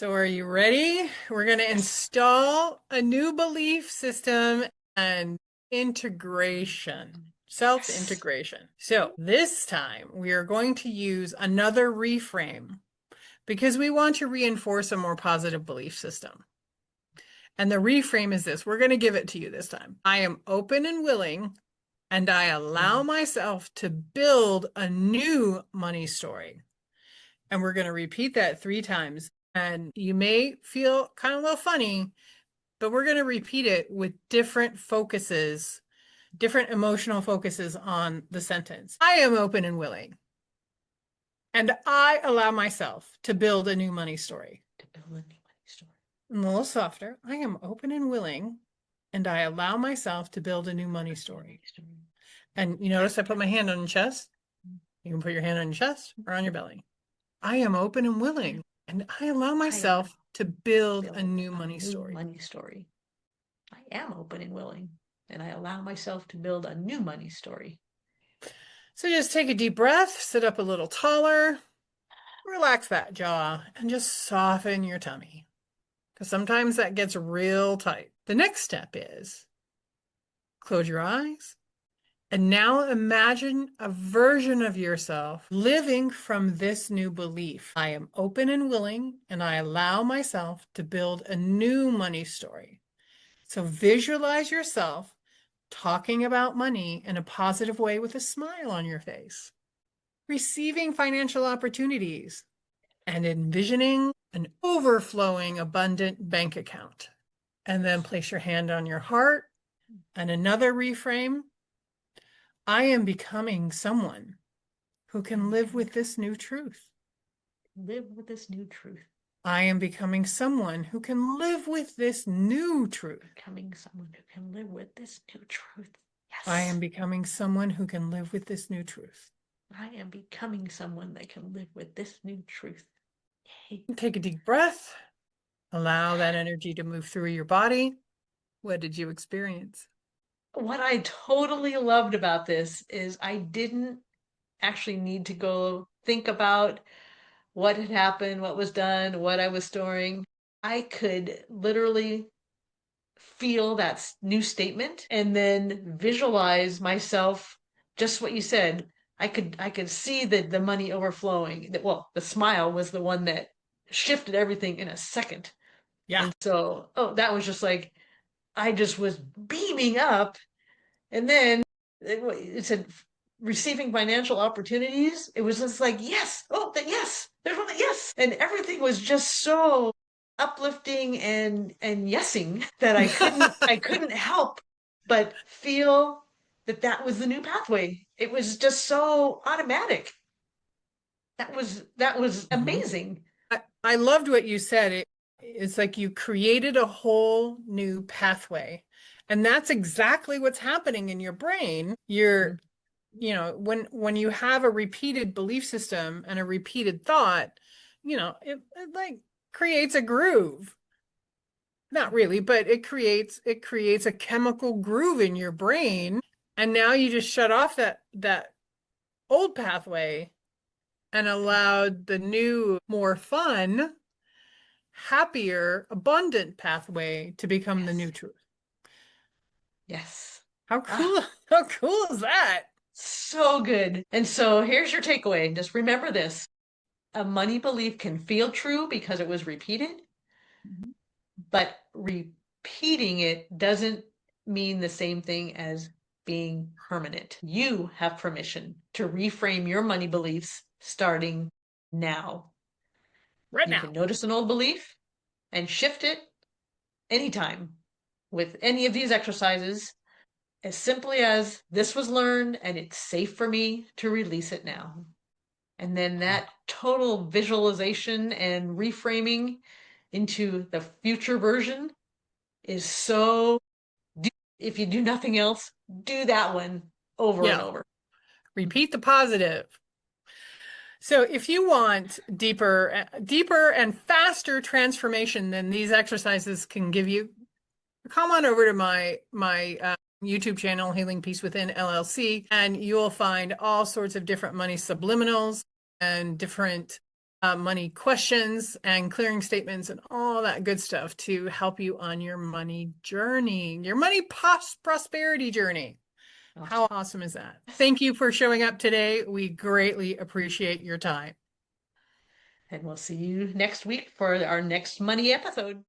So are you ready? We're going to install a new belief system and integration, Yes. self-integration. So this time we are going to use another reframe because we want to reinforce a more positive belief system. And the reframe is this. We're going to give it to you this time. I am open and willing, and I allow myself to build a new money story. And we're going to repeat that 3 times. And you may feel kind of a little funny, but we're going to repeat it with different focuses, different emotional focuses on the sentence. I am open and willing, and I allow myself to build a new money story. To build a new money story. And a little softer. I am open and willing, and I allow myself to build a new money story. And you notice I put my hand on your chest. You can put your hand on your chest or on your belly. I am open and willing, and I allow myself to build a new money story. Money story. I am open and willing, and I allow myself to build a new money story. So just take a deep breath, sit up a little taller, relax that jaw, and just soften your tummy. Because sometimes that gets real tight. The next step is close your eyes. And now imagine a version of yourself living from this new belief. I am open and willing, and I allow myself to build a new money story. So visualize yourself talking about money in a positive way with a smile on your face, receiving financial opportunities, and envisioning an overflowing, abundant bank account. And then place your hand on your heart and another reframe. I am becoming someone who can live with this new truth. Live with this new truth. I am becoming someone who can live with this new truth. Becoming someone who can live with this new truth. Yes. I am becoming someone who can live with this new truth. I am becoming someone that can live with this new truth. Yay. Take a deep breath. Allow that energy to move through your body. What did you experience? What I totally loved about this is I didn't actually need to go think about what had happened, what was done, what I was storing. I could literally feel that new statement and then visualize myself just what you said. I could see the money overflowing. Well, the smile was the one that shifted everything in a second. Yeah. And so, that was just like I just was beaming up. And then it said receiving financial opportunities. It was just like, yes, yes, there's one, yes. And everything was just so uplifting and yesing that I couldn't help but feel that was the new pathway. It was just so automatic. That was amazing. I loved what you said. It's like you created a whole new pathway. And that's exactly what's happening in your brain. When you have a repeated belief system and a repeated thought, it like creates a groove. Not really, but it creates a chemical groove in your brain. And now you just shut off that old pathway and allowed the new, more fun, happier, abundant pathway to become the new truth. Yes. How Ah, cool, how cool is that? so good. And so here's your takeaway. Just remember this. A money belief can feel true because it was repeated, but repeating it doesn't mean the same thing as being permanent. You have permission to reframe your money beliefs starting now. Right You now. can notice an old belief and shift it anytime with any of these exercises, as simply as this was learned and it's safe for me to release it now. And then that total visualization and reframing into the future version is so, if you do nothing else, do that one over and Yeah. over. Repeat the positive. So if you want deeper and faster transformation than these exercises can give you, come on over to my YouTube channel, Healing Peace Within LLC, and you will find all sorts of different money subliminals and different money questions and clearing statements and all that good stuff to help you on your money journey, your money prosperity journey. How Awesome. awesome is that? Thank you for showing up today. We greatly appreciate your time. And we'll see you next week for our next money episode.